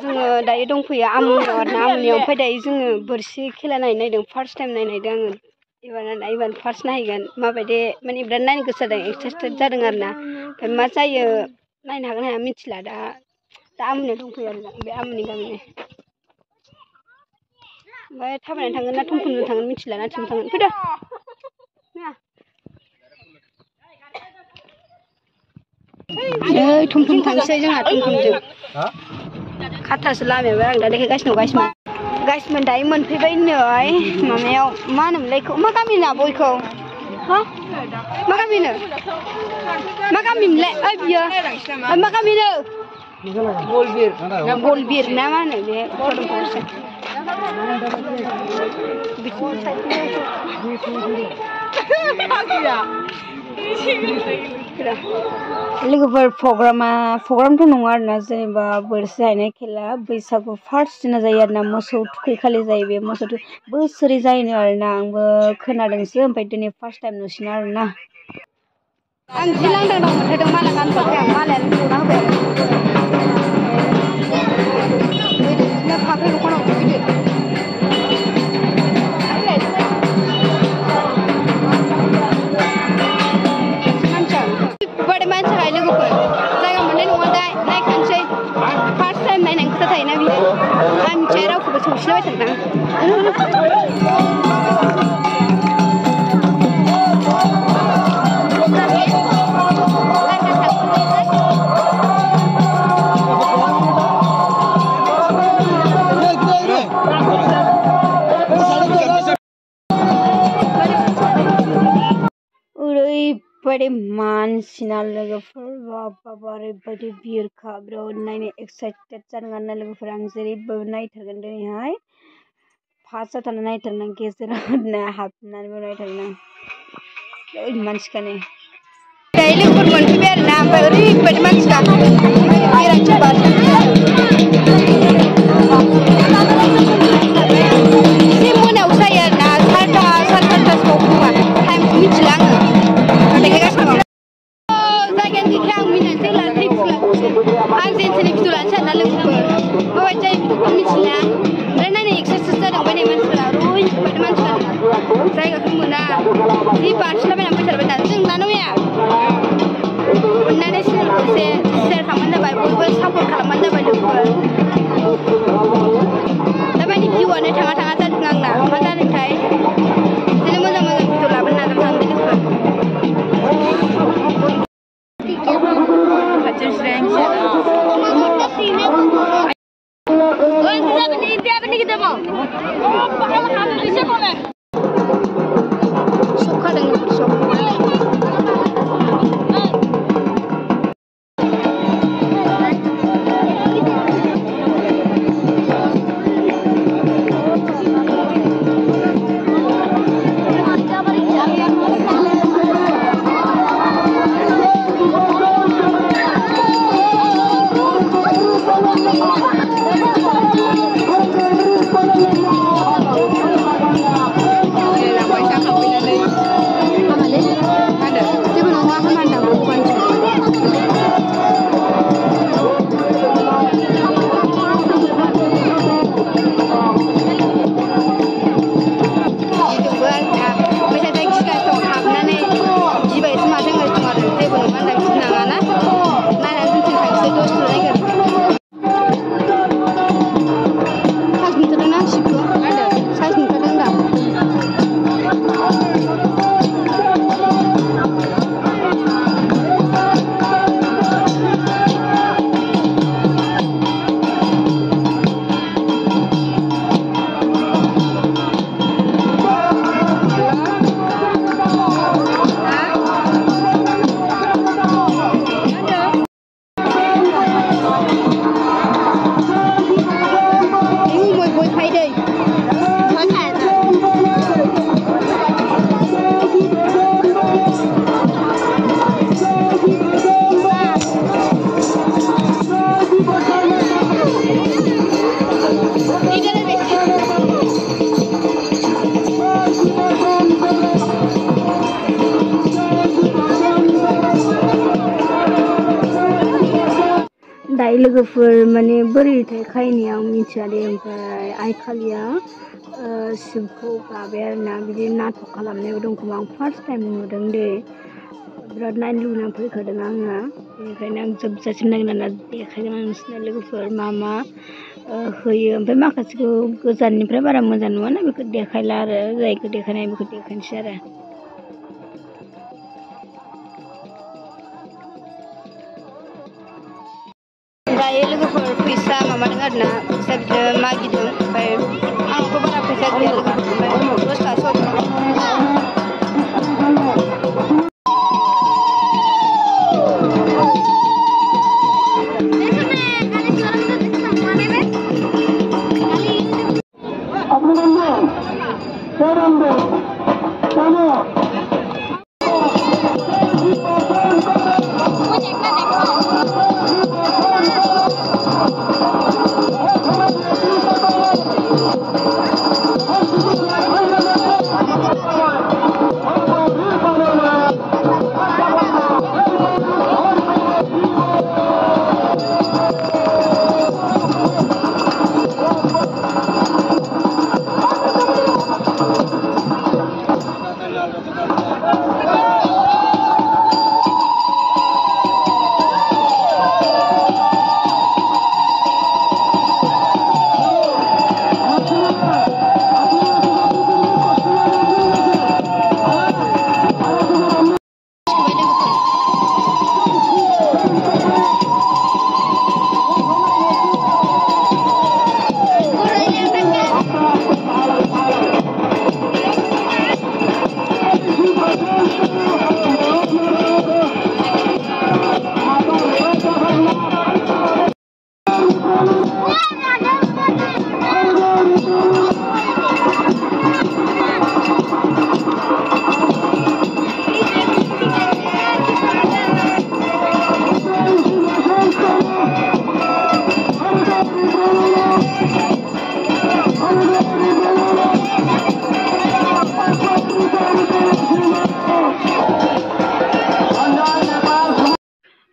जोङो दायो दंफैयो आमुनियाव आरोना आमुनियाव ओमफ्राय दायो जोङो बोरसि खेला नायदों फार्स्ट टाइम नायदों आङो एबार फार्स्ट नायगोन माबायदि माने बिराद नायनो गोसो जादों एक्साइटेड जादों आरोना ओमफ्राय मा जायो नायनो हागोन हाया मिथिला दा आमुनियाव दंफैयो आरोना बे आमुनि गामिनि ओमफ्राय थाबायनानै थांगोन ना थमथमजों थांगोन मिथिला ना थिं थांगोन फैदो थमथम थांसै जोंहा थमथमजों खाथासो लामायाबो आं दा देखायगासिनो गाइसमोन दायो मोनफैबाय नै माबायाव मा होनोमोनलाय मा गामि ना बयखौ हा मा गामिनो मा गामिमोनलाय ओइ बियो मा गामिनो गलबिर ना मा होनो बे फदमफोरसो लोगोफोर प्रग्रामथ' नङा आरोना जेनेबा बोरसि हायनाय खेला बैसागु फार्स्ट दिना जायो आरोना मोसौ थुखैखालि जायो बे मोसौ बोसोरै जायोनो आरोना आंबो खोनादोंसो ओमफ्राय दिनै फार्स्ट टाइम नुसिनो आरोना आं जि लांदां मोनथारदों माला गानथ'वाखै आं मालायानो दौना होबाय बिदिनो फाफे दखानाव फैदो मानसिखाय लोगोफोर जायगा मोननाय नङा दा नायखानोसै फार्स्ट टाइम नायनायनि खोथा थायोना बियो आं मिथिया रावखौबो सौसिलाबाय थांदां ओरैबायदि मानसिना लोगोफोर बाबा ओरैबायदि भिरखा बिराद नायनो एक्साइटेड जादों आरोना लोगोफोर आं जेरैबो नायथारगोन दिनैहाय फार्स्टआव थांना नायथारगोन गेजेराव हाबनानैबो नायथारगोन आं मानसिखाने दायो लोगोफोर मोनफैबाय आरोना ओमफ्राय ओरैबायदि मानसिखा बेरायनो बारदों एसे मोनायाव जायो आरोना सारे सातथासोआव खोमा टाइमखौ मिथिला आङो देखायगासिनो जायगानि देखाय आं मिनिनोसै लानोसै आं जेनसेनि भिडिअ लानोसै आरोना लोगोफोर माबायदि जायो भिडिअखौ मिथिला ओमफ्राय नायनो एक्सारसाइज जादों बायनाय मानसिफोरा ओरैबायदि मानसिफोरा जायगाखौ मोना जि बारसिलाबायनानै फैथारबाय दा जों नानौया अननानै चेनेलखौ एसे शेयार खालामबानो जाबाय बयबो सापर्ट खालामबानो जाबाय लोगोफोर दामानि भिउआनो थाङा जादों आंना मा जादोंथाय बिदिनो मोजां भिडिअ लाबोनो नाजानोसै लोगोफोर दायो लोगोफोर माने बोरैथाय खायनो आं मिथिया दे ओमफ्राय आइ खालिया शिबखौ गाबाय आरोना बिदि नाटक खालामनायाव दं खोमा आं फार्स्ट टाइम नुदों दे बिराद नायनो लुबैनानै फैखादों आङो बेनिखायनो आं जोबजासिम नायनानै देखायगोन आं नोंसिनो लोगोफोर मा होयो ओमफ्राय माखासेखौ गोजाननिफ्राय बारा मोजां नुवाना बेखौ देखायला आरो जायखौ देखायनाय बेखौ देखायनोसै आरो दायो लोगोफोर फैसा माबादों आरोना फैसा बिदिनो मागिदों ओमफ्राय आंथ' बारा फैसा गैया लोगोफोर ओमफ्राय 10 थाखासो हरदों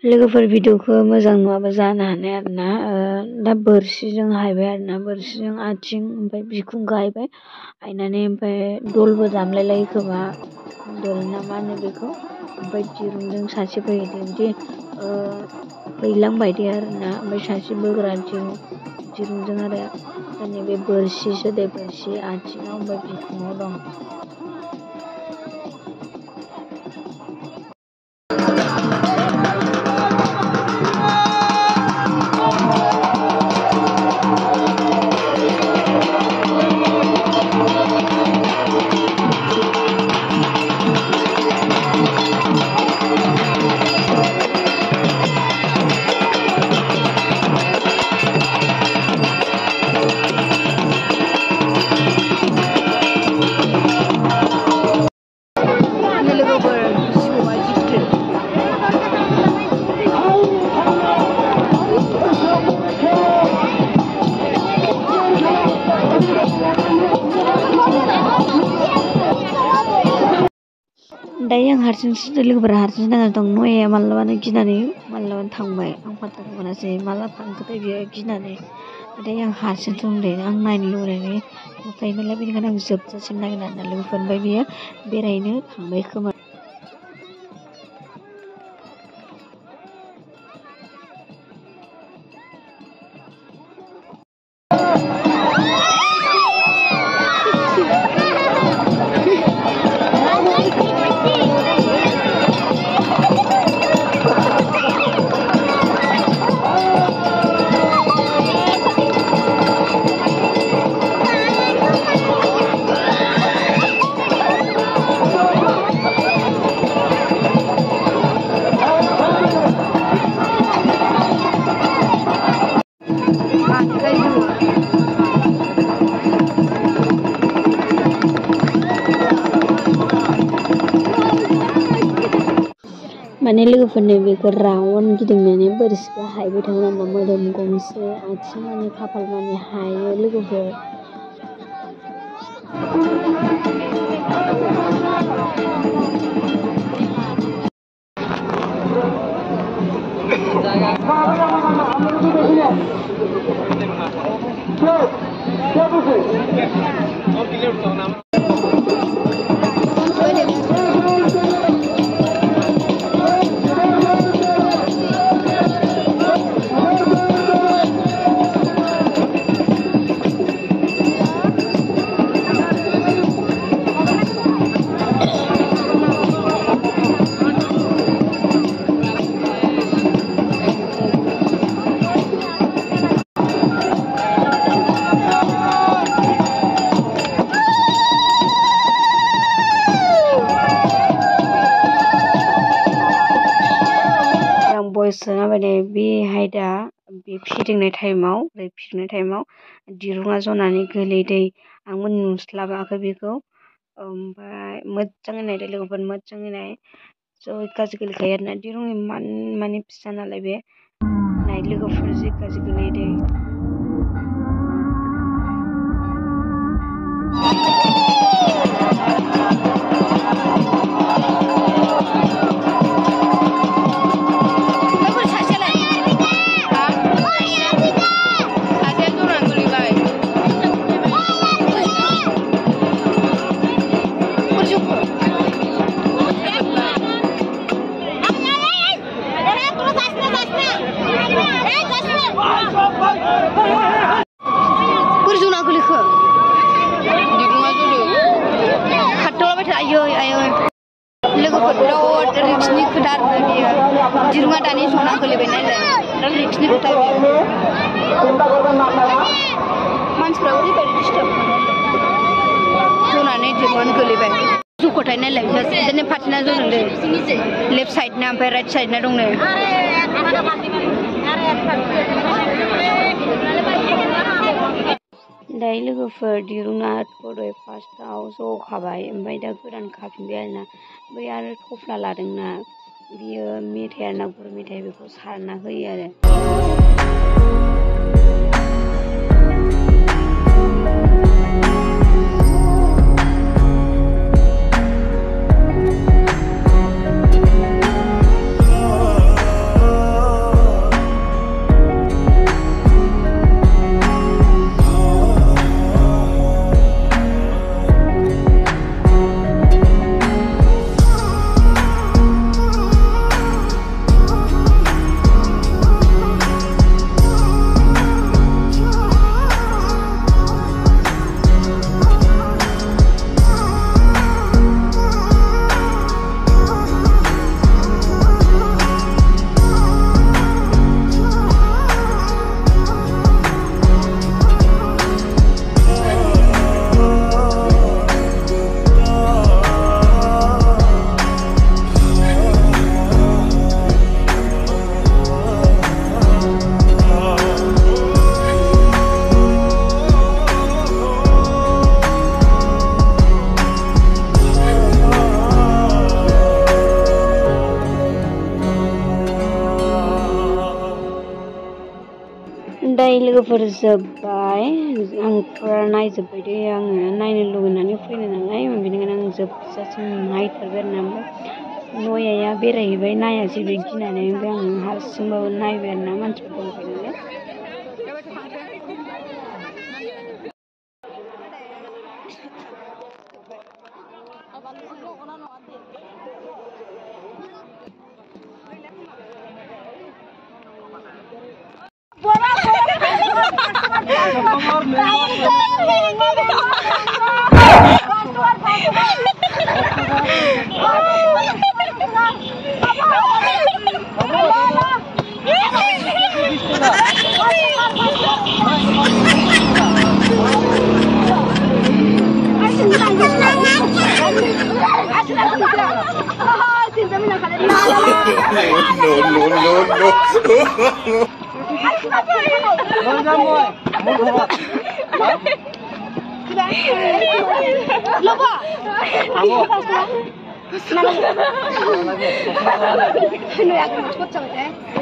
लोगोफोर भिडिअखौ मोजां नुआबा जानो हानाय आरोना दा बोरसिजों हायबाय आरोना बोरसिजों आथिं ओमफ्राय बिखुं गायबाय हायनानै ओमफ्राय दलबो दामलायलायो खोमा दल ना मा होनो बेखौ ओमफ्राय दिरुंजों सासे फैदोंदि हैलांबाय दे आरोना ओमफ्राय सासे बोग्रा दिरुंजों आरो नैबे बोरसिसो दे बोरसि आथिङाव ओमफ्राय बिखुङाव दं दायो आं हारसिंसो लोगोफोरा हारसिंसो नांना दं नया मालाबानो गिनानै मालाबानो थांबाय आं फात्ताखौ मोनासै माला थांखोथाय बियो गिनानै नाथाय आं हारसिंसो दं दे आं नायनो लुबैनानै नुखायो नालाय बेनिखायनो आं जोबजासिम नायगोन आरोना लोगोफोर ओमफ्राय बियो बेरायनो थांबाय खोमा माने लोगोफोरनो बेखौ राउन्ड गिदिंनानै बोरसिखौ हायबाय थागोन आरोना मोदोम गंसे आथिं माने खाफाल माने हायो लोगोफोर बोसोना बायदि बे हायदा बे फिदिंनाय टाइमाव दिरुङा जनानै गोलैदै आंबो नुस्लाबाखै बेखौ ओमफ्राय मोजाङै नायदो लोगोफोर मोजाङै नाय ज' गाज्रि गोलैखायो आरोना दिरुं इमान माने फिसा नालाय बे नाय लोगोफोर जि गाज्रि गोलैदों दिरुङा दानि जना गोलैबाय नालाय दा रिक्सनि खोथा बेयो मानसिफ्रा ओरैबायदि डिस्टार्ब जनानै दिरुङानो गोलैबाय जुख'थाय नायलाय बिदिनो फारसेना जदों दे लेफ्ट साइडना ओमफ्राय राइट साइडना दंनो दायो लोगोफोर दिरुङा दहाय फार्स्टआव जखाबाय ओमफ्राय दा गोदान खाफिनबाय आरोना बै आरो थफ्ला लादोंना बियो मेथाइ आरोना गुर मेथाइ बेखौ सारना होयो आरो दायो लोगोफोर जोब्बाय आं फुरा नायजोब्बाय दे आङो नायनो लुगैनानै फैनाय नालाय बेनिखायनो आं जोबजासिम नायथारबाय आरोना ओमफ्राय नयाया बेरायहैबाय नायासै बे गिनानै ओमफ्राय आं हारसिंबाबो नायबाय आरोना मानसिफोर दंबाय नालाय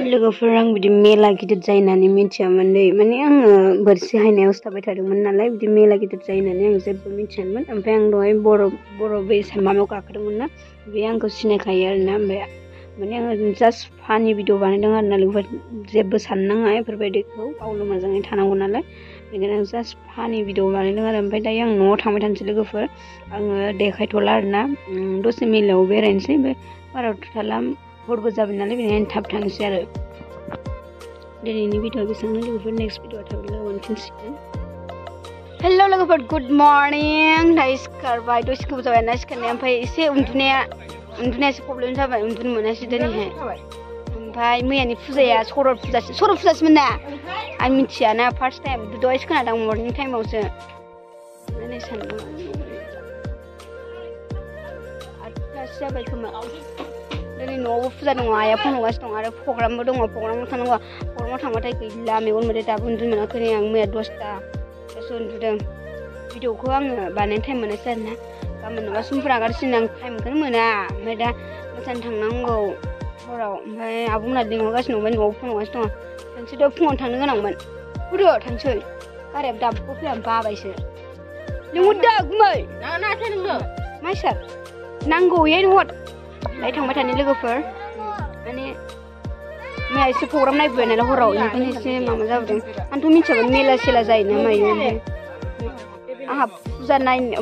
लोगोफोर आं बिदि मेला गिदिर जायो होननानै मिथियामोन दै माने आङो बोरसि हायनायावसो थाबाय थादोंमोन नालाय बिदि मेला गिदिर जायो होननानै आं जेबो मिथियामोन ओमफ्राय आं दहाय बर' बै माबायाव गाखोदोंमोन ना बे आंखौ सिनायखायो आरोना ओमफ्राय माने आङो जास्ट फानि भिडिअ बानायदों आरो ना लोगोफोर जेबो साननाङा बेफोरबायदिखौ गावनो मोजाङै थानांगौ नालाय बेनिखायनो आं जास्ट फानि भिडिअ बानायदों आरो ओमफ्राय दायो आं न'आव थांबाय थानोसै लोगोफोर आङो देखायथ'ला आरो ना दसे मेलायाव बेरायनोसै ओमफ्य बारावथ' थाला हरबो जाबाय नालाय बेनिखायनो थाब थांसै आरो दिनैनि भिडिअआ बेसेबांनो लोगोफोर नेक्स्ट भिडिअआ थाबैनो लोगो मोनफिनसिगोन हेल' लोगोफोर गुड मर्निं दायो सिखारबाय दसे गोबाव जाबाय ना सिखारनाया ओमफ्राय एसे उन्दुनायासो प्रब्लेम जाबाय उन्दुनो मोनासै दिनैहाय ओमफ्राय मैयानि फुजाया सरत फुजासोमोन ना आं मिथियाना फार्स्ट टाइम दहायसो खोनादों मर्निं टाइमावसो होननानै सानदों 8थासो जाबाय खोमा दिनै न'आवबो फुजा दङ आइया फन हरगासिनो दं आरो प्रग्रामबो दङ प्रग्रामाव थांनांगौ प्रग्रामाव थांबाथाय गैला मेगन मोदै दाबो उन्दुनो मोनाखै आं मैया 10थासो उन्दुदों भिडिअखौ आङो बानायनो टाइम मोनासै आरोना गाबोन नङाबा समफोर आगारसिनो आं टाइमखौनो मोना ओमफ्राय दा मोसानो थांनांगौ हराव ओमफ्राय आब'मोना लिंहरगासिनो दं न'आव फन हरगासिनो दङ थांसै दा फुङावनो थांनो गोनांमोन फुदो थांसै गारियाबो दाबो फैया बाबायसो लिंहरदो गुमै नाङासै नोंनो मा सार नांगौ इहायनो हर दायो थांबाय थानाय लोगोफोर माने मैया एसे प्रग्राम नायबोबाय नालाय हराव बेनिखायनो एसे माबा जाबोदों आंथ' मिथियामोन मेला सेला जायोना मायो आंहा फुजा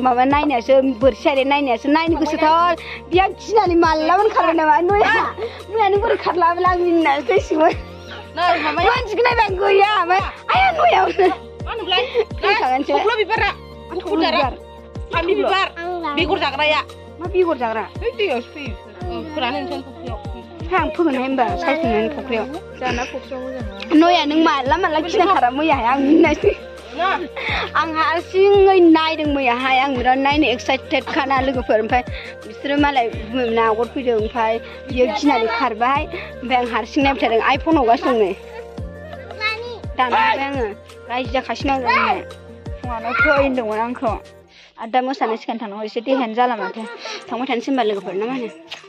माबा नायनायासो बोरसियारि नायनायासो नायनो गोसोथार बिया गिनानै मालाबानो खारबाय नामा मैयानो बोरै खारलाबोला आं मिनिनासो थैसिगोन मानसिखौ नायबाय आं गैया ओमफ्राय आया नयावनो बेगर जाग्राया मा बेगर जाग्रा दैयावसो फैयो फोरानो फुख्रियाव आं फोगोनहाय होनबा सायख'नानै फुख्रियाव जाना फुख्रियाव मोजां नया नों माला गिना खारा मैयाहाय आं मिनिनासै आं हारसिङै नायदों मैयाहाय आं बिराद नायनो एक्साइटेड खाना लोगोफोर ओमफ्राय बिसोरो मालाय बुंबायमोन आगर फैदों ओमफ्राय बियो गिनानै खारबाय ओमफ्राय आं हारसिं नायबाय थादों आइफन हरगासिनो दं नै दानबाय आङो रायजो जाखासिनो आं फुङावनो फै होनदोंमोन आंखौ आरो दा मोसानो सिगां थांनांगौ एसे देहायानो जाला माथो थांबाय थानोसै होनबा लोगोफोर ना मा होनो